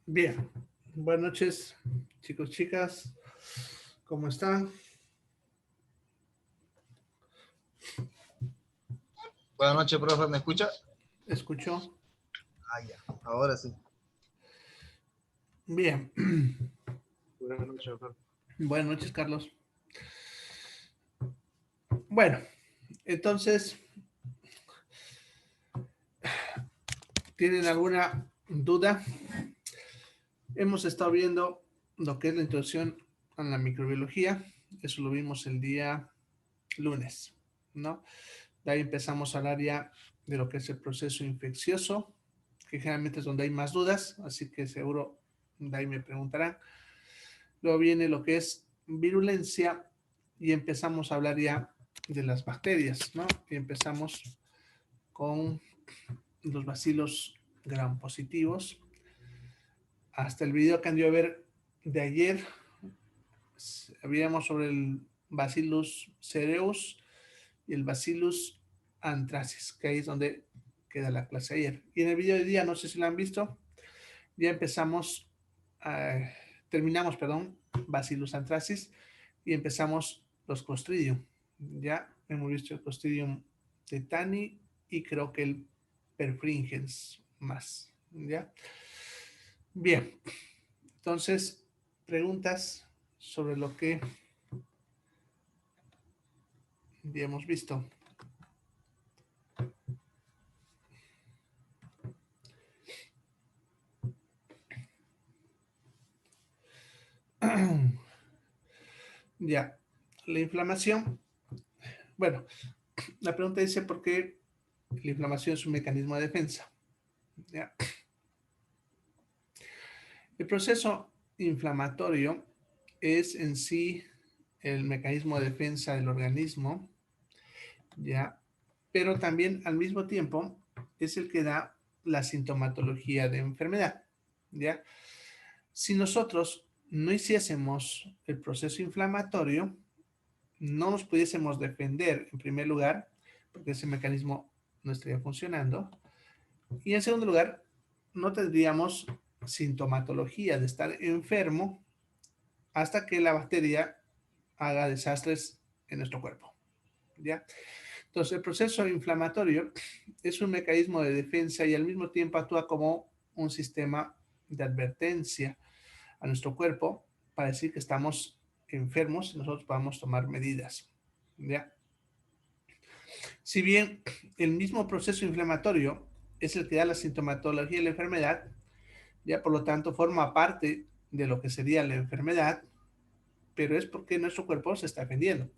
Bien, buenas noches, chicos, chicas, ¿cómo están? Buenas noches, profe, ¿me escucha? ¿Escucho? Ah, ya, ahora sí. Bien, Buenas noches, profe. buenas noches, Carlos. Bueno, entonces, ¿tienen alguna duda? Hemos estado viendo lo que es la introducción a la microbiología, eso lo vimos el día lunes, ¿no? De ahí empezamos a hablar ya de lo que es el proceso infeccioso, que generalmente es donde hay más dudas, así que seguro de ahí me preguntarán. Luego viene lo que es virulencia y empezamos a hablar ya de las bacterias, ¿no? Y empezamos con los bacilos gram positivos. Hasta el video que han a ver de ayer, habíamos sobre el Bacillus cereus y el Bacillus anthracis, que ahí es donde queda la clase ayer. Y en el video de día, no sé si lo han visto, ya empezamos, terminamos, perdón, Bacillus anthracis y empezamos los Clostridium. Ya hemos visto el Clostridium tetani y creo que el perfringens más. ¿Ya? Bien, entonces, preguntas sobre lo que ya hemos visto. Ya, la inflamación. Bueno, la pregunta dice por qué la inflamación es un mecanismo de defensa. ¿Ya? El proceso inflamatorio es en sí el mecanismo de defensa del organismo, ¿ya? Pero también al mismo tiempo es el que da la sintomatología de enfermedad, ¿ya? Si nosotros no hiciésemos el proceso inflamatorio, no nos pudiésemos defender en primer lugar, porque ese mecanismo no estaría funcionando, y en segundo lugar, no tendríamos sintomatología de estar enfermo hasta que la bacteria haga desastres en nuestro cuerpo. ¿Ya? Entonces, el proceso inflamatorio es un mecanismo de defensa y al mismo tiempo actúa como un sistema de advertencia a nuestro cuerpo para decir que estamos enfermos y nosotros podamos tomar medidas. ¿Ya? Si bien el mismo proceso inflamatorio es el que da la sintomatología de la enfermedad, ya por lo tanto forma parte de lo que sería la enfermedad, pero es porque nuestro cuerpo se está defendiendo.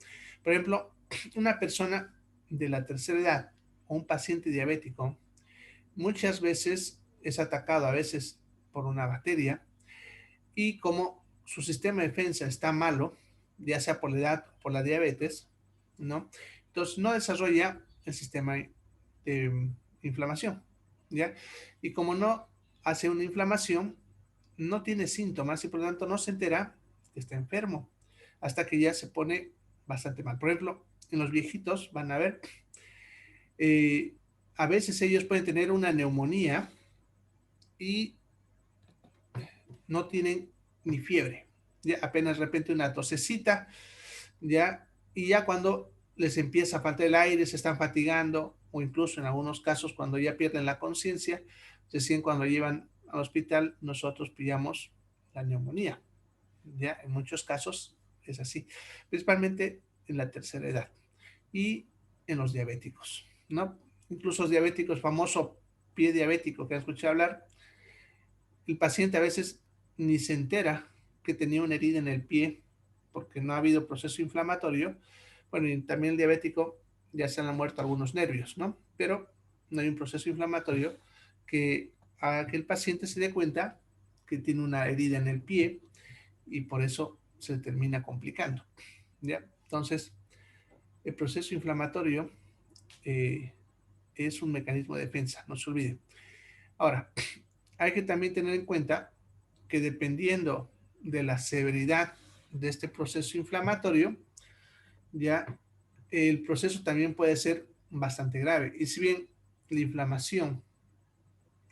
Por ejemplo, una persona de la tercera edad o un paciente diabético muchas veces es atacado a veces por una bacteria y como su sistema de defensa está malo, ya sea por la edad o por la diabetes, ¿no? Entonces no desarrolla el sistema de inflamación, ¿ya? Y como no hace una inflamación, no tiene síntomas y por lo tanto no se entera que está enfermo hasta que ya se pone bastante mal. Por ejemplo, en los viejitos van a ver, eh, a veces ellos pueden tener una neumonía y no tienen ni fiebre, ya apenas de repente una tosecita, ya, y ya cuando les empieza a faltar el aire, se están fatigando, o incluso en algunos casos cuando ya pierden la conciencia, recién cuando llevan al hospital, nosotros pillamos la neumonía. Ya, en muchos casos es así, principalmente en la tercera edad y en los diabéticos, ¿no? Incluso los diabéticos, famoso pie diabético que han escuchado hablar, el paciente a veces ni se entera que tenía una herida en el pie porque no ha habido proceso inflamatorio. Bueno, y también el diabético ya se han muerto algunos nervios, ¿no? Pero no hay un proceso inflamatorio que haga que el paciente se dé cuenta que tiene una herida en el pie y por eso se termina complicando, ¿ya? Entonces, el proceso inflamatorio eh, es un mecanismo de defensa, no se olvide. Ahora, hay que también tener en cuenta que dependiendo de la severidad de este proceso inflamatorio, ya el proceso también puede ser bastante grave. Y si bien la inflamación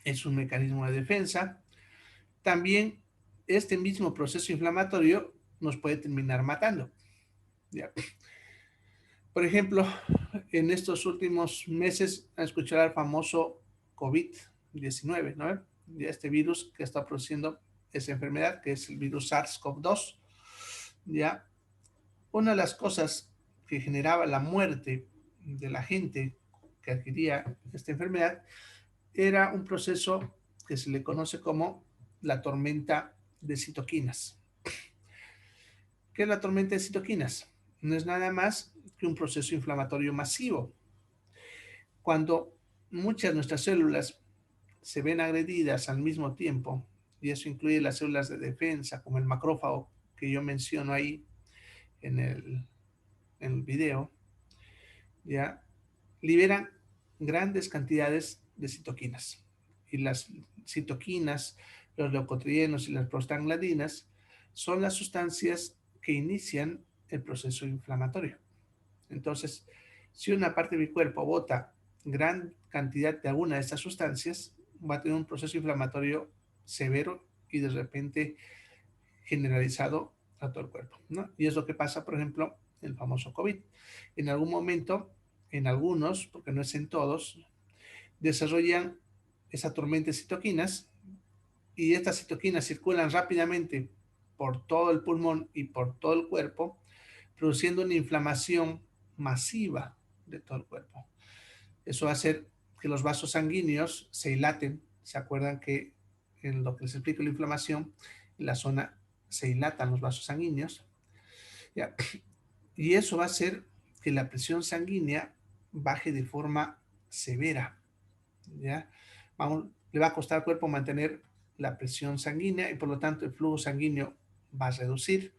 es un mecanismo de defensa. También este mismo proceso inflamatorio nos puede terminar matando. ¿Ya? Por ejemplo, en estos últimos meses han escuchado el famoso COVID-19, ¿no? Ya este virus que está produciendo esa enfermedad, que es el virus SARS-CoV-2. ¿Ya? Una de las cosas que generaba la muerte de la gente que adquiría esta enfermedad era un proceso que se le conoce como la tormenta de citoquinas. ¿Qué es la tormenta de citoquinas? No es nada más que un proceso inflamatorio masivo. Cuando muchas de nuestras células se ven agredidas al mismo tiempo, y eso incluye las células de defensa, como el macrófago que yo menciono ahí en el video, ya liberan grandes cantidades de citoquinas. Y las citoquinas, los leucotrienos y las prostaglandinas son las sustancias que inician el proceso inflamatorio. Entonces, si una parte de mi cuerpo bota gran cantidad de alguna de estas sustancias, va a tener un proceso inflamatorio severo y de repente generalizado a todo el cuerpo, ¿no? Y es lo que pasa, por ejemplo, el famoso COVID. En algún momento, en algunos, porque no es en todos, desarrollan esa tormenta de citoquinas y estas citoquinas circulan rápidamente por todo el pulmón y por todo el cuerpo, produciendo una inflamación masiva de todo el cuerpo. Eso va a hacer que los vasos sanguíneos se dilaten. ¿Se acuerdan que en lo que les explico la inflamación, en la zona se dilatan los vasos sanguíneos? ¿Ya? Y eso va a hacer que la presión sanguínea baje de forma severa. ¿Ya? Le va a costar al cuerpo mantener la presión sanguínea y por lo tanto el flujo sanguíneo va a reducir,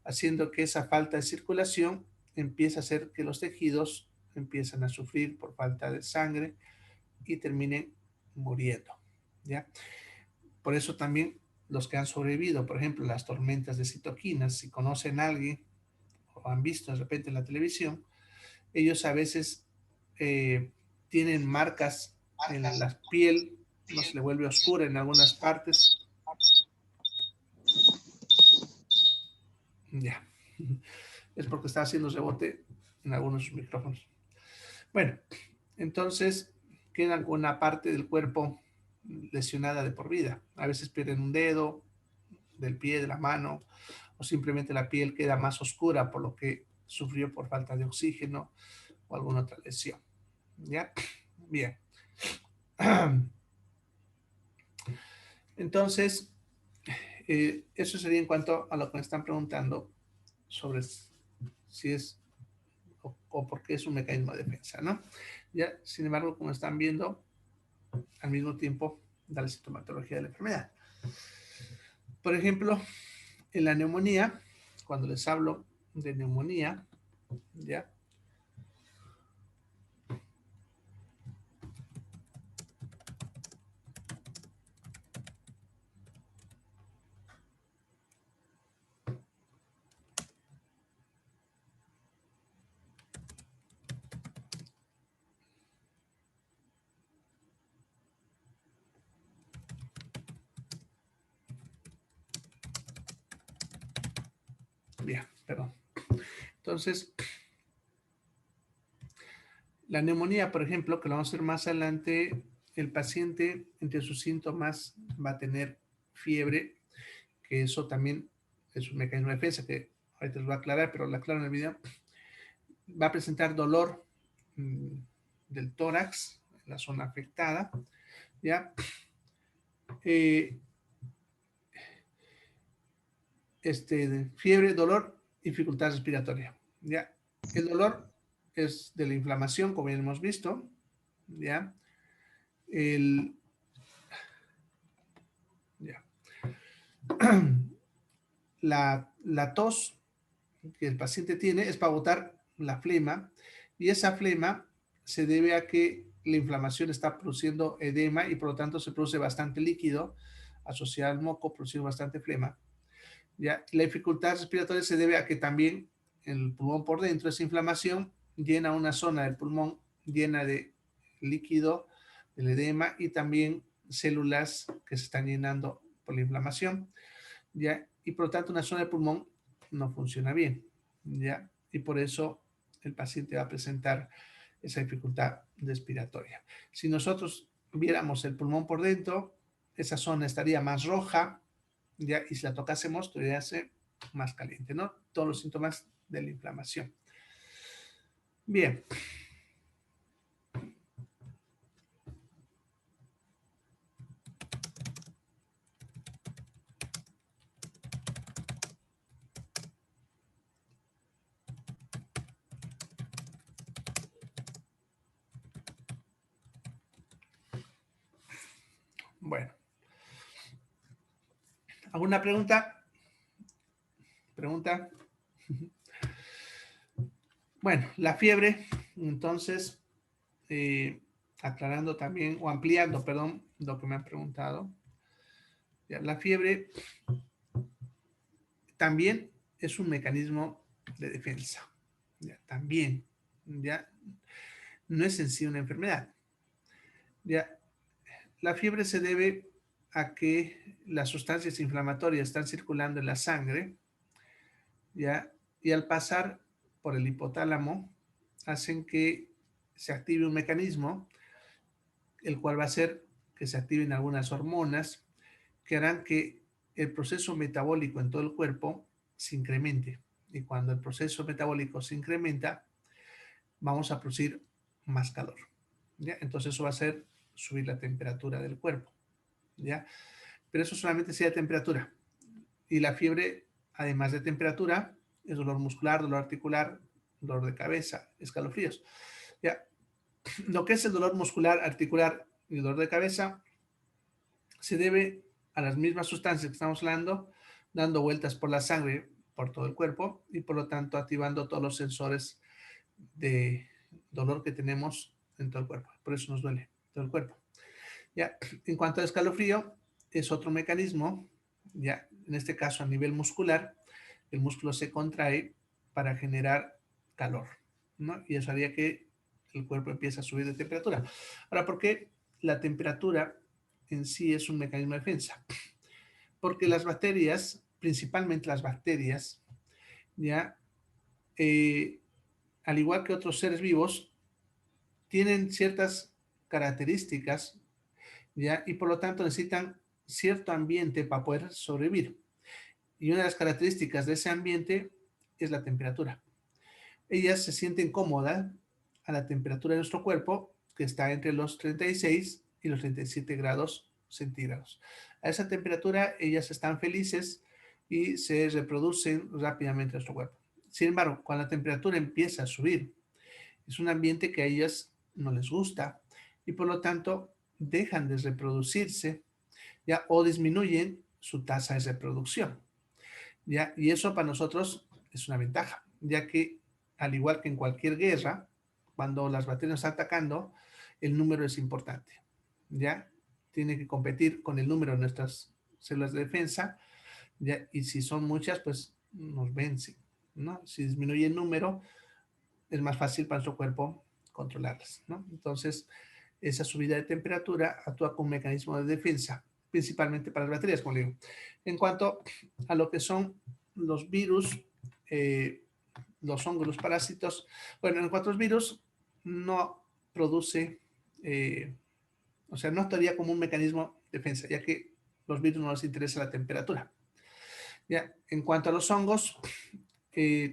haciendo que esa falta de circulación empiece a hacer que los tejidos empiezan a sufrir por falta de sangre y terminen muriendo. ¿Ya? Por eso también los que han sobrevivido, por ejemplo, las tormentas de citoquinas, si conocen a alguien o han visto de repente en la televisión, ellos a veces tienen marcas en la piel, no se le vuelve oscura en algunas partes. Ya, es porque está haciendo rebote en algunos micrófonos. Bueno, entonces quedan con una parte del cuerpo lesionada de por vida. A veces pierden un dedo del pie, de la mano, o simplemente la piel queda más oscura por lo que sufrió por falta de oxígeno o alguna otra lesión. ¿Ya? Bien. Entonces, eso sería en cuanto a lo que me están preguntando sobre si es o por qué es un mecanismo de defensa, ¿no? Ya, sin embargo, como están viendo, al mismo tiempo da la sintomatología de la enfermedad. Por ejemplo, en la neumonía, cuando les hablo de neumonía, ¿ya? Bien, perdón. Entonces, la neumonía, por ejemplo, que lo vamos a ver más adelante, el paciente entre sus síntomas va a tener fiebre, que eso también es un mecanismo de defensa que ahorita les voy a aclarar, pero lo aclaro en el video. Va a presentar dolor del tórax, en la zona afectada, ¿ya? Fiebre, dolor, dificultad respiratoria, ¿ya? El dolor es de la inflamación, como ya hemos visto, ¿ya? Ya. La tos que el paciente tiene es para botar la flema y esa flema se debe a que la inflamación está produciendo edema y por lo tanto se produce bastante líquido asociado al moco, produciendo bastante flema. ¿Ya? La dificultad respiratoria se debe a que también el pulmón por dentro, esa inflamación llena una zona del pulmón llena de líquido, del edema y también células que se están llenando por la inflamación, ¿ya? Y por lo tanto una zona del pulmón no funciona bien, ¿ya? Y por eso el paciente va a presentar esa dificultad respiratoria. Si nosotros viéramos el pulmón por dentro, esa zona estaría más roja, ¿ya? Y si la tocásemos, todavía ser más caliente, ¿no? Todos los síntomas de la inflamación. Bien. Bueno. ¿Alguna pregunta? ¿Pregunta? Bueno, la fiebre, entonces, aclarando también, o ampliando, perdón, lo que me han preguntado. Ya, la fiebre también es un mecanismo de defensa. Ya, también, ya, no es en sí una enfermedad. Ya, la fiebre se debe a que las sustancias inflamatorias están circulando en la sangre, ya, y al pasar por el hipotálamo hacen que se active un mecanismo, el cual va a hacer que se activen algunas hormonas que harán que el proceso metabólico en todo el cuerpo se incremente. Y cuando el proceso metabólico se incrementa, vamos a producir más calor. ¿Ya? Entonces eso va a hacer subir la temperatura del cuerpo. ¿Ya? Pero eso solamente sería temperatura. Y la fiebre, además de temperatura, es dolor muscular, dolor articular, dolor de cabeza, escalofríos. ¿Ya? Lo que es el dolor muscular, articular y dolor de cabeza se debe a las mismas sustancias que estamos hablando, dando vueltas por la sangre, por todo el cuerpo y por lo tanto activando todos los sensores de dolor que tenemos en todo el cuerpo. Por eso nos duele todo el cuerpo. Ya, en cuanto al escalofrío, es otro mecanismo, ya, en este caso a nivel muscular, el músculo se contrae para generar calor, ¿no? Y eso haría que el cuerpo empiece a subir de temperatura. Ahora, ¿por qué la temperatura en sí es un mecanismo de defensa? Porque las bacterias, principalmente las bacterias, ya, eh, al igual que otros seres vivos, tienen ciertas características, ya, y por lo tanto necesitan cierto ambiente para poder sobrevivir. Y una de las características de ese ambiente es la temperatura. Ellas se sienten cómodas a la temperatura de nuestro cuerpo, que está entre los 36 y los 37 grados centígrados. A esa temperatura ellas están felices y se reproducen rápidamente en nuestro cuerpo. Sin embargo, cuando la temperatura empieza a subir, es un ambiente que a ellas no les gusta y por lo tanto dejan de reproducirse, ya, o disminuyen su tasa de reproducción. ¿Ya? Y eso para nosotros es una ventaja, ya que al igual que en cualquier guerra, cuando las bacterias están atacando, el número es importante. ¿Ya? Tiene que competir con el número de nuestras células de defensa, ¿ya? Y si son muchas, pues nos vencen, ¿no? Si disminuye el número, es más fácil para nuestro cuerpo controlarlas, ¿no? Entonces, esa subida de temperatura actúa como un mecanismo de defensa, principalmente para las bacterias, como digo. En cuanto a lo que son los virus, eh, los hongos, los parásitos, bueno, en cuanto a los virus, no produce, o sea, no actuaría como un mecanismo de defensa, ya que los virus no les interesa la temperatura. Ya, en cuanto a los hongos,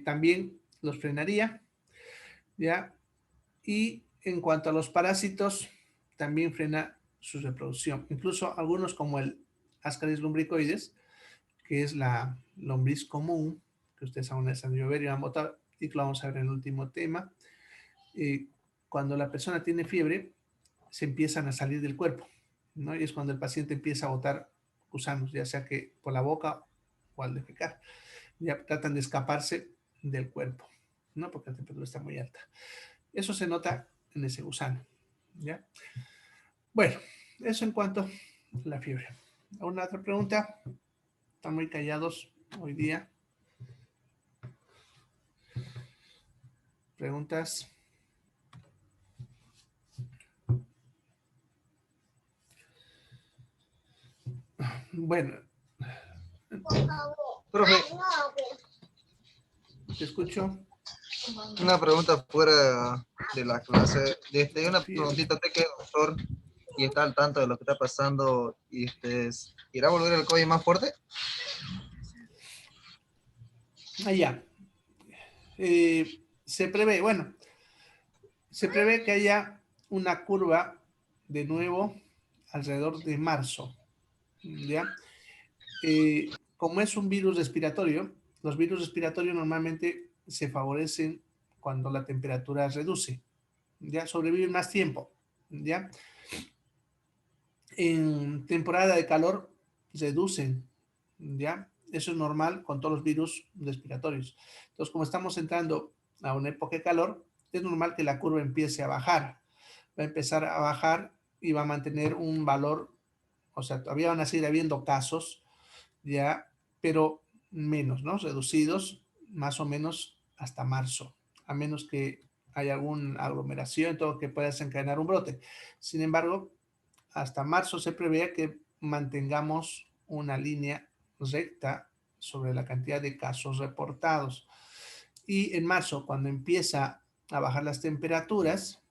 también los frenaría, ya, y en cuanto a los parásitos, también frena su reproducción. Incluso algunos como el Ascaris lumbricoides, que es la lombriz común, que ustedes aún están a ver y van a votar, y que lo vamos a ver en el último tema. Cuando la persona tiene fiebre, se empiezan a salir del cuerpo, ¿no? Y es cuando el paciente empieza a botar gusanos, ya sea que por la boca o al defecar. Ya tratan de escaparse del cuerpo, ¿no? Porque la temperatura está muy alta. Eso se nota en ese gusano, ¿ya? Bueno, eso en cuanto a la fiebre. ¿Alguna otra pregunta? Están muy callados hoy día. ¿Preguntas? Bueno, Profe, te escucho. una pregunta fuera de la clase. Una Sí, preguntita, usted que es doctor y está al tanto de lo que está pasando, ¿irá a volver el COVID más fuerte? allá. Se prevé, bueno, se prevé que haya una curva de nuevo alrededor de marzo, ¿ya? Como es un virus respiratorio, los virus respiratorios normalmente se favorecen cuando la temperatura reduce, ¿ya? Sobreviven más tiempo, ¿ya? En temporada de calor reducen, ¿ya? Eso es normal con todos los virus respiratorios. Entonces, como estamos entrando a una época de calor, es normal que la curva empiece a bajar. Va a empezar a bajar y va a mantener un valor, o sea, todavía van a seguir habiendo casos, ¿ya? Pero menos, ¿no? Reducidos más o menos hasta marzo, a menos que haya alguna aglomeración, todo que pueda desencadenar un brote. Sin embargo, hasta marzo se prevé que mantengamos una línea recta sobre la cantidad de casos reportados. Y en marzo, cuando empieza a bajar las temperaturas,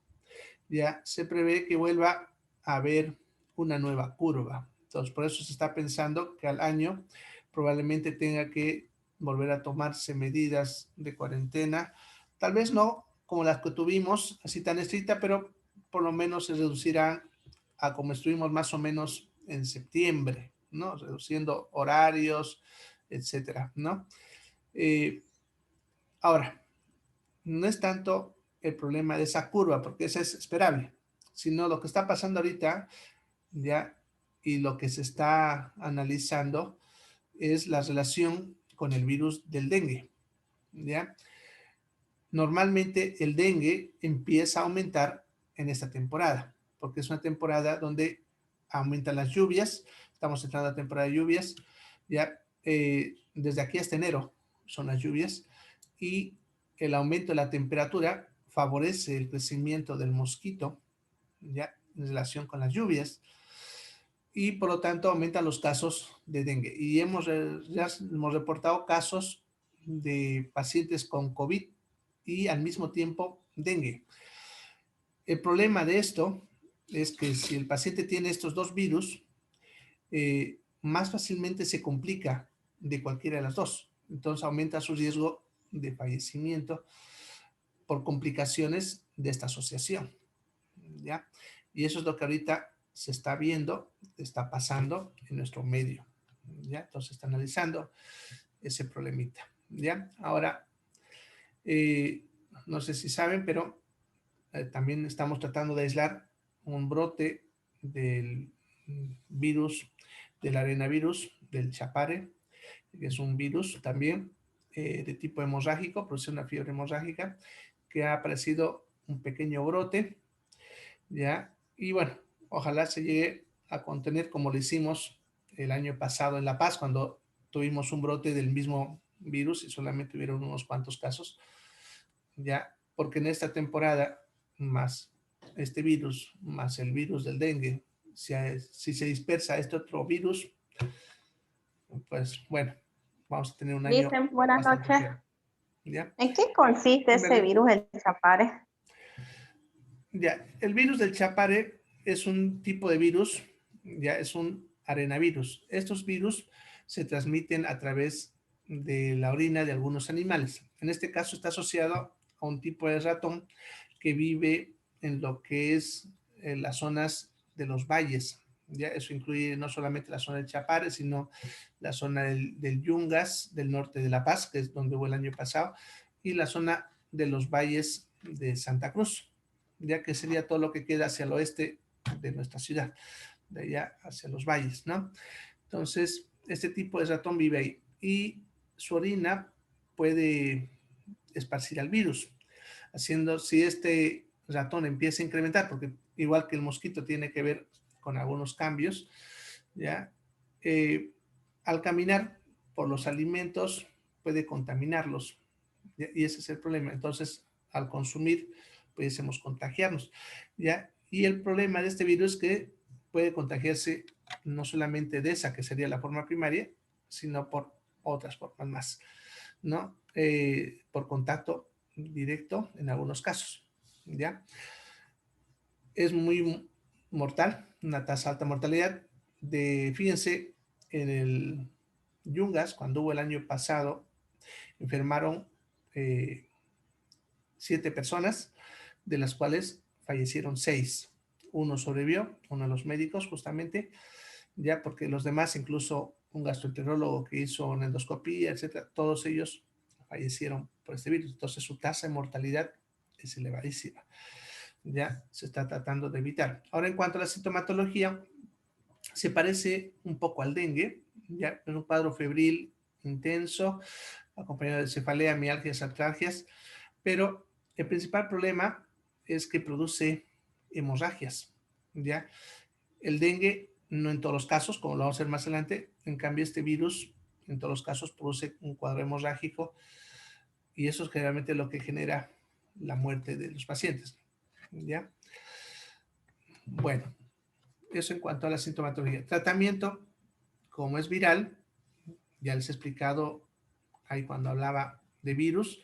ya se prevé que vuelva a haber una nueva curva. Entonces, por eso se está pensando que al año probablemente tenga que volver a tomarse medidas de cuarentena. Tal vez no como las que tuvimos, así tan estricta, pero por lo menos se reducirán a como estuvimos más o menos en septiembre, ¿no? Reduciendo horarios, etcétera, ¿no? Eh, Ahora, no es tanto el problema de esa curva, porque esa es esperable, sino lo que está pasando ahorita, ya, y lo que se está analizando es la relación con el virus del dengue, ya. Normalmente el dengue empieza a aumentar en esta temporada, porque es una temporada donde aumentan las lluvias, estamos entrando a temporada de lluvias, ya desde aquí hasta enero son las lluvias, y el aumento de la temperatura favorece el crecimiento del mosquito, ya en relación con las lluvias, y por lo tanto aumentan los casos de dengue. Y ya hemos reportado casos de pacientes con COVID y al mismo tiempo dengue. El problema de esto es que si el paciente tiene estos dos virus, más fácilmente se complica de cualquiera de las dos. Entonces aumenta su riesgo de fallecimiento por complicaciones de esta asociación, ¿ya? Y eso es lo que ahorita se está viendo, está pasando en nuestro medio, ¿ya? Entonces está analizando ese problemita, ¿ya? Ahora, eh, no sé si saben, pero también estamos tratando de aislar un brote del virus, del arenavirus, del chapare, que es un virus también de tipo hemorrágico, produce una fiebre hemorrágica, que ha aparecido un pequeño brote, ¿ya? Y bueno, ojalá se llegue a contener como lo hicimos el año pasado en La Paz, cuando tuvimos un brote del mismo virus y solamente hubieron unos cuantos casos, ¿ya? Porque en esta temporada, más este virus, más el virus del dengue, si se dispersa este otro virus, pues bueno, vamos a tener un año Dicen, buenas bastante noches. feo, ¿ya? ¿En qué consiste En ese realidad, virus, el Chapare? ya, el virus del Chapare es un tipo de virus, ya es un arenavirus. Estos virus se transmiten a través de la orina de algunos animales. En este caso está asociado a un tipo de ratón que vive en lo que es en las zonas de los valles. Ya eso incluye no solamente la zona del Chapare, sino la zona del Yungas, del norte de La Paz, que es donde hubo el año pasado, y la zona de los valles de Santa Cruz, ya que sería todo lo que queda hacia el oeste de nuestra ciudad, de allá hacia los valles, ¿no? Entonces, este tipo de ratón vive ahí y su orina puede esparcir al virus, haciendo, si este ratón empieza a incrementar, porque igual que el mosquito tiene que ver con algunos cambios, ¿ya? Al caminar por los alimentos puede contaminarlos, ¿ya? Y ese es el problema. Entonces, al consumir, pudiésemos contagiarnos, ¿ya? Y el problema de este virus es que puede contagiarse no solamente de esa que sería la forma primaria, sino por otras formas más, ¿no? Por contacto directo en algunos casos, ¿ya? Es muy mortal, una tasa alta mortalidad. Fíjense, en el Yungas, cuando hubo el año pasado, enfermaron 7 personas, de las cuales fallecieron 6. Uno sobrevivió, uno de los médicos justamente, ya porque los demás, incluso un gastroenterólogo que hizo una endoscopía, etcétera, todos ellos fallecieron por este virus. Entonces su tasa de mortalidad es elevadísima. Ya se está tratando de evitar. Ahora, en cuanto a la sintomatología, se parece un poco al dengue, ya es un cuadro febril intenso, acompañado de cefalea, mialgias, artralgias, pero el principal problema es que produce hemorragias, ¿ya? El dengue, no en todos los casos, como lo vamos a ver más adelante, en cambio este virus, en todos los casos, produce un cuadro hemorrágico y eso es generalmente lo que genera la muerte de los pacientes, ¿ya? Bueno, eso en cuanto a la sintomatología. Tratamiento, como es viral, ya les he explicado ahí cuando hablaba de virus,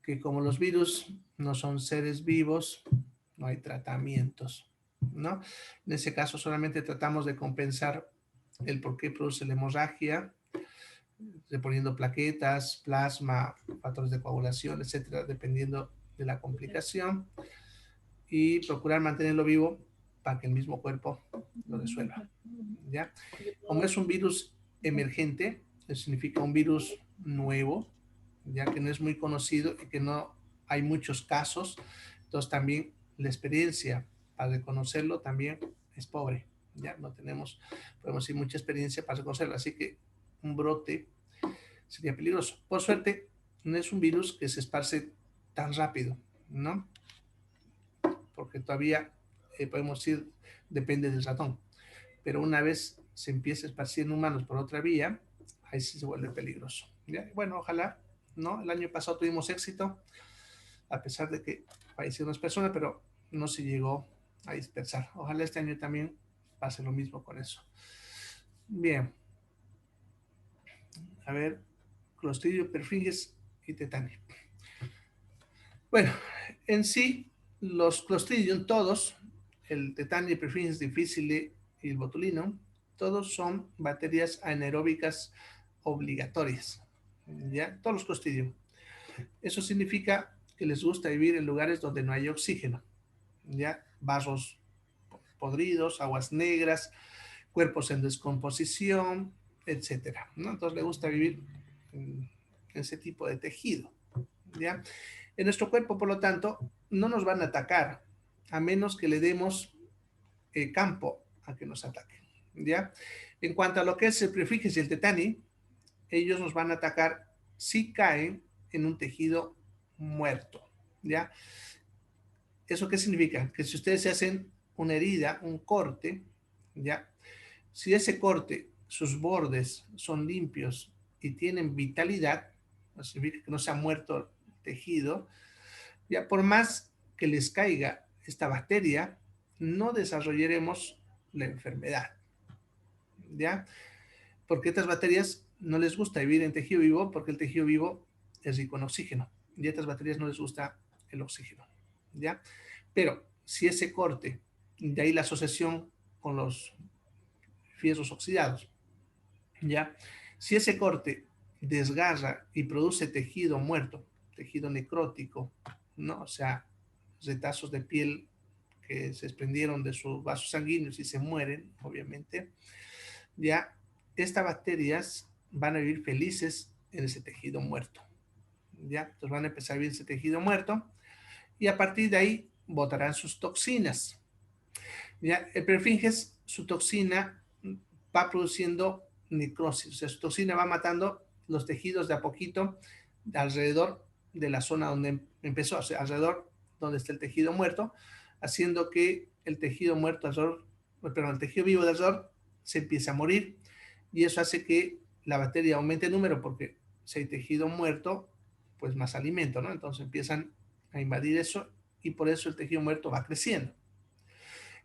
que como los virus no son seres vivos, no hay tratamientos, ¿no? En ese caso solamente tratamos de compensar el por qué produce la hemorragia, reponiendo plaquetas, plasma, factores de coagulación, etcétera, dependiendo de la complicación, y procurar mantenerlo vivo para que el mismo cuerpo lo resuelva, ¿ya? Como es un virus emergente, eso significa un virus nuevo, ya que no es muy conocido y que no hay muchos casos, entonces también la experiencia para reconocerlo también es pobre, ya no tenemos, podemos decir, mucha experiencia para reconocerlo, así que un brote sería peligroso. Por suerte, no es un virus que se esparce tan rápido, ¿no? Porque todavía, podemos decir, depende del ratón, pero una vez se empieza a esparcir en humanos por otra vía, ahí sí se vuelve peligroso. ¿Ya? Bueno, ojalá, ¿no? El año pasado tuvimos éxito, a pesar de que fallecieron unas personas, pero no se llegó a dispersar. Ojalá este año también pase lo mismo con eso. Bien. A ver, Clostridio perfringens y tetania. Bueno, en sí, los Clostridium todos, el tetania, perfringens difficile y el botulino, todos son bacterias anaeróbicas obligatorias, ¿ya? Todos los Clostridium. Eso significa que les gusta vivir en lugares donde no hay oxígeno, ¿ya? Vasos podridos, aguas negras, cuerpos en descomposición, etcétera, ¿no? Entonces le gusta vivir en ese tipo de tejido, ¿ya? En nuestro cuerpo, por lo tanto, no nos van a atacar a menos que le demos campo a que nos ataquen, ¿ya? En cuanto a lo que es el prefijes y el tetani, ellos nos van a atacar si caen en un tejido muerto, ¿ya? ¿Eso qué significa? Que si ustedes se hacen una herida, un corte, ¿ya? Si ese corte, sus bordes son limpios y tienen vitalidad, no significa que no se ha muerto el tejido, ya por más que les caiga esta bacteria, no desarrollaremos la enfermedad, ¿ya? Porque estas bacterias no les gusta vivir en tejido vivo porque el tejido vivo es rico en oxígeno y a estas bacterias no les gusta el oxígeno, ¿ya? Pero si ese corte, de ahí la asociación con los fierros oxidados, ¿ya? Si ese corte desgarra y produce tejido muerto, tejido necrótico, ¿no? O sea, retazos de piel que se desprendieron de sus vasos sanguíneos y se mueren, obviamente, ya estas bacterias van a vivir felices en ese tejido muerto, ya, entonces van a empezar a vivir ese tejido muerto y a partir de ahí botarán sus toxinas, ya, el perfinges, su toxina va produciendo necrosis, o sea, su toxina va matando los tejidos de a poquito de alrededor de la zona donde empezó, o sea, alrededor donde está el tejido muerto, haciendo que el tejido muerto alrededor, perdón, el tejido vivo de alrededor se empiece a morir y eso hace que la bacteria aumente el número porque si hay tejido muerto, pues más alimento, ¿no? Entonces empiezan a invadir eso y por eso el tejido muerto va creciendo.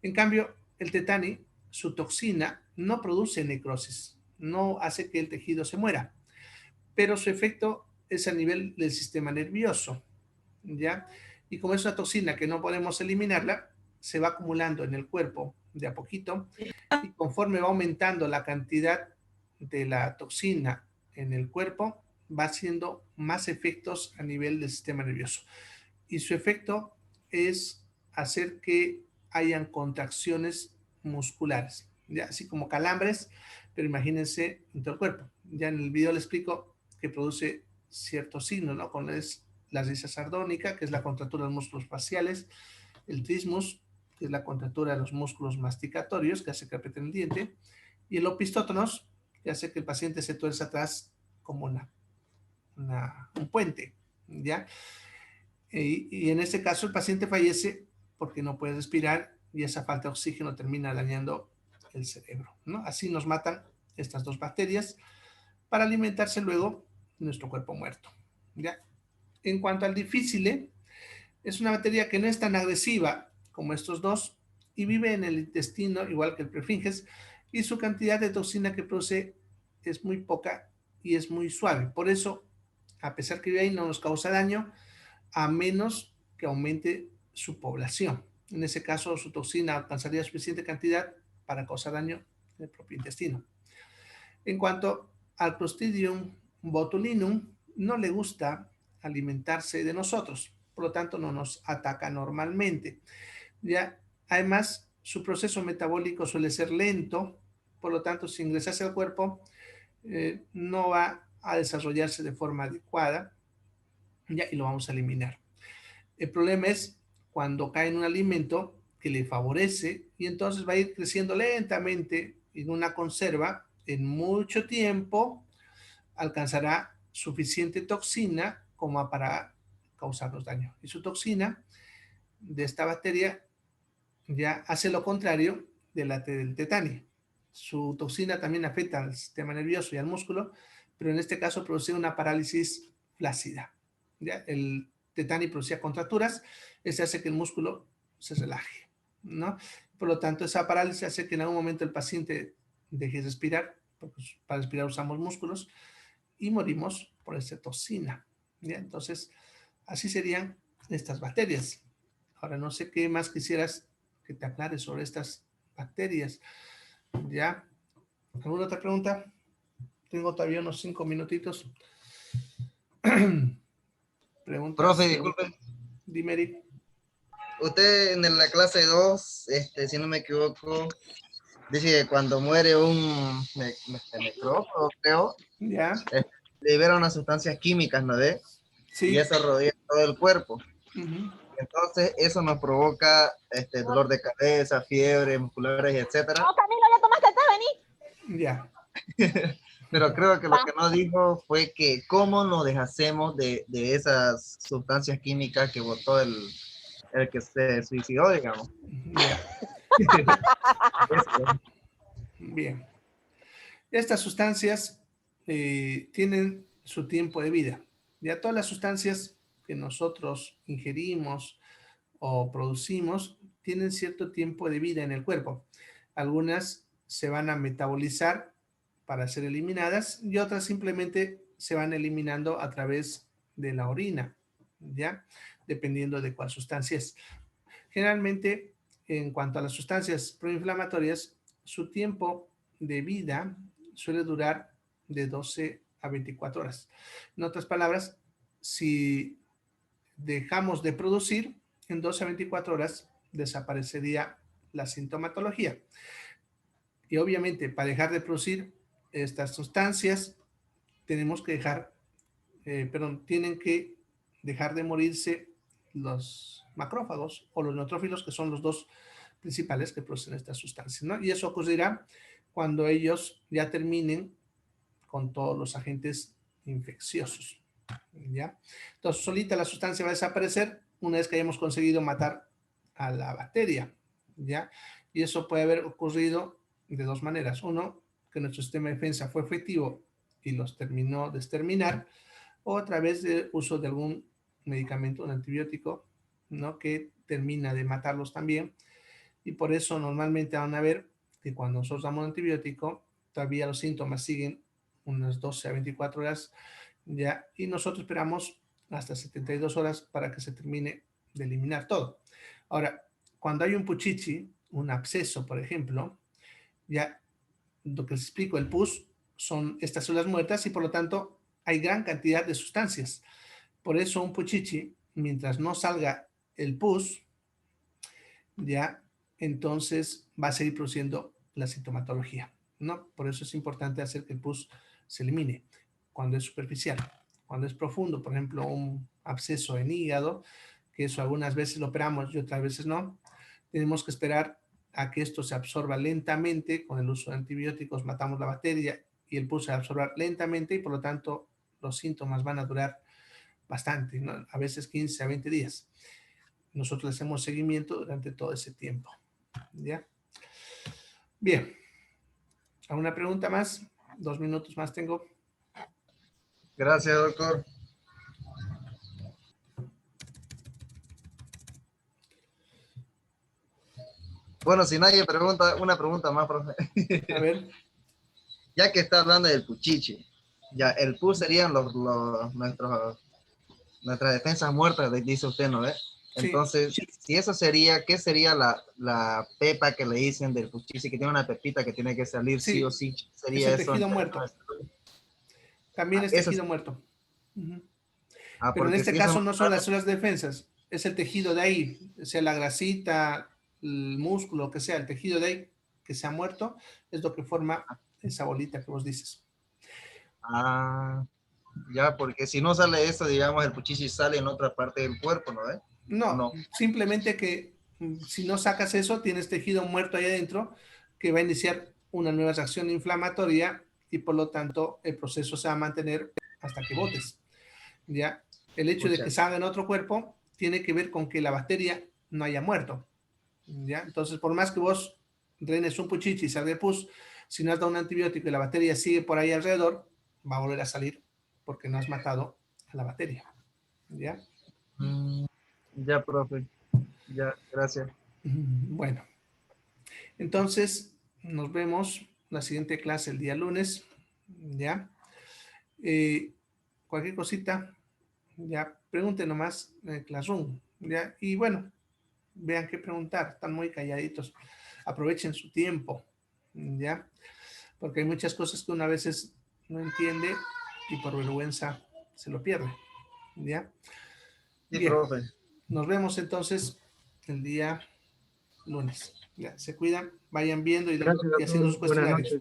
En cambio, el tetani su toxina no produce necrosis, no hace que el tejido se muera, pero su efecto es a nivel del sistema nervioso, ¿ya? Y como es una toxina que no podemos eliminarla, se va acumulando en el cuerpo de a poquito y conforme va aumentando la cantidad de la toxina en el cuerpo, va haciendo más efectos a nivel del sistema nervioso. Y su efecto es hacer que hayan contracciones musculares, ¿ya? Así como calambres, pero imagínense en todo el cuerpo. Ya en el video le explico que produce ciertos signos, ¿no? Con la risa sardónica, que es la contractura de los músculos faciales, el trismus, que es la contractura de los músculos masticatorios, que hace que aprieten el diente, y el opistótonos, que hace que el paciente se tuerza atrás como un puente, ¿ya? Y en este caso el paciente fallece porque no puede respirar y esa falta de oxígeno termina dañando el cerebro, ¿no? Así nos matan estas dos bacterias para alimentarse luego de nuestro cuerpo muerto, ¿ya? En cuanto al difícil, es una bacteria que no es tan agresiva como estos dos y vive en el intestino igual que el prefinges y su cantidad de toxina que produce es muy poca y es muy suave. Por eso, a pesar que vive ahí, no nos causa daño a menos que aumente su población. En ese caso, su toxina alcanzaría suficiente cantidad para causar daño en el propio intestino. En cuanto al Clostridium botulinum, no le gusta alimentarse de nosotros, por lo tanto no nos ataca normalmente. ¿Ya? Además, su proceso metabólico suele ser lento, por lo tanto, si ingresase al cuerpo, no va a desarrollarse de forma adecuada, ¿ya? Y lo vamos a eliminar. El problema es cuando cae en un alimento que le favorece y entonces va a ir creciendo lentamente en una conserva, en mucho tiempo alcanzará suficiente toxina como para causarnos daño. Y su toxina de esta bacteria ya hace lo contrario de la del tetanio. Su toxina también afecta al sistema nervioso y al músculo, pero en este caso produce una parálisis flácida. ¿Ya? El tetanio producía contracturas, eso hace que el músculo se relaje, ¿no? Por lo tanto, esa parálisis hace que en algún momento el paciente deje de respirar, porque para respirar usamos músculos, y morimos por esa toxina. ¿Ya? Entonces, así serían estas bacterias. Ahora, no sé qué más quisieras que te aclare sobre estas bacterias. ¿Ya? ¿Alguna otra pregunta? Tengo todavía unos 5 minutitos. Preguntas. Profe, disculpe, Dime, Eric. usted en la clase 2, si no me equivoco, dice que cuando muere un necrófago, creo, ¿Ya? libera unas sustancias químicas, ¿no ve? Y Sí. eso rodea todo el cuerpo. Uh-huh. Entonces, eso nos provoca dolor de cabeza, fiebre, musculares, etcétera. No, Camilo, ya tomaste té, vení. Ya. Pero creo que lo que no dijo fue que cómo nos deshacemos de esas sustancias químicas que botó el que se suicidó, digamos. Ya. Bien. Estas sustancias tienen su tiempo de vida. Ya todas las sustancias que nosotros ingerimos o producimos tienen cierto tiempo de vida en el cuerpo. Algunas se van a metabolizar para ser eliminadas y otras simplemente se van eliminando a través de la orina, ¿ya? Dependiendo de cuál sustancia es. Generalmente, en cuanto a las sustancias proinflamatorias, su tiempo de vida suele durar de 12 a 24 horas. En otras palabras, si dejamos de producir, en 12 a 24 horas desaparecería la sintomatología. Y obviamente, para dejar de producir estas sustancias, tenemos que tienen que dejar de morirse los macrófagos o los neutrófilos, que son los dos principales que producen estas sustancias, ¿no? Y eso ocurrirá cuando ellos ya terminen con todos los agentes infecciosos, ¿ya? Entonces, solita la sustancia va a desaparecer una vez que hayamos conseguido matar a la bacteria, ¿ya? Y eso puede haber ocurrido de dos maneras. Uno, que nuestro sistema de defensa fue efectivo y los terminó de exterminar, o a través del uso de algún medicamento, un antibiótico, ¿no? Que termina de matarlos también. Y por eso normalmente van a ver que cuando nosotros damos un antibiótico, todavía los síntomas siguen unas 12 a 24 horas, ¿ya? Y nosotros esperamos hasta 72 horas para que se termine de eliminar todo. Ahora, cuando hay un puchichi, un absceso, por ejemplo, ya lo que les explico, el pus son estas células muertas y por lo tanto hay gran cantidad de sustancias. Por eso un puchichi, mientras no salga el pus, ya, entonces va a seguir produciendo la sintomatología, ¿no? Por eso es importante hacer que el pus se elimine cuando es superficial. Cuando es profundo, por ejemplo, un absceso en hígado, que eso algunas veces lo operamos y otras veces no, tenemos que esperar a que esto se absorba lentamente. Con el uso de antibióticos matamos la bacteria y el pus se absorba lentamente y por lo tanto los síntomas van a durar bastante, ¿no? A veces 15 a 20 días. Nosotros le hacemos seguimiento durante todo ese tiempo, ¿ya? Bien. ¿Alguna pregunta más? 2 minutos más tengo. Gracias, doctor. Bueno, si nadie pregunta, una pregunta más, profe. A ver. Ya que está hablando del puchichi, ya el pus serían nuestras defensas muertas, dice usted, ¿no ve? Entonces, sí. Si eso sería, ¿qué sería la pepa que le dicen del puchichi, que tiene una pepita que tiene que salir sí o sí? Sería es el eso. tejido muerto. También es tejido muerto. Pero en este caso no son las células de defensas, es el tejido de ahí, sea la grasita, el músculo, lo que sea, el tejido de ahí que se ha muerto, es lo que forma esa bolita que vos dices. Ah, ya, porque si no sale eso, digamos, el puchichi sale en otra parte del cuerpo, ¿no? No, simplemente que si no sacas eso, tienes tejido muerto ahí adentro que va a iniciar una nueva reacción inflamatoria y por lo tanto el proceso se va a mantener hasta que botes. ¿Ya? El hecho de que salga en otro cuerpo tiene que ver con que la bacteria no haya muerto. ¿Ya? Entonces, por más que vos drenes un puchichi y salga de pus, si no has dado un antibiótico y la bacteria sigue por ahí alrededor, va a volver a salir porque no has matado a la bacteria. ¿Ya? Ya, profe. Ya, gracias. Bueno, entonces nos vemos la siguiente clase el día lunes. ¿Ya? Cualquier cosita, ya pregunten nomás en el Classroom. ¿Ya? Y bueno, vean qué preguntar, están muy calladitos. Aprovechen su tiempo, ¿ya? Porque hay muchas cosas que uno a veces no entiende y por vergüenza se lo pierde, ¿ya? Sí, bien, profe. Nos vemos entonces el día lunes. Ya, se cuidan, vayan viendo y haciendo sus cuestionarios.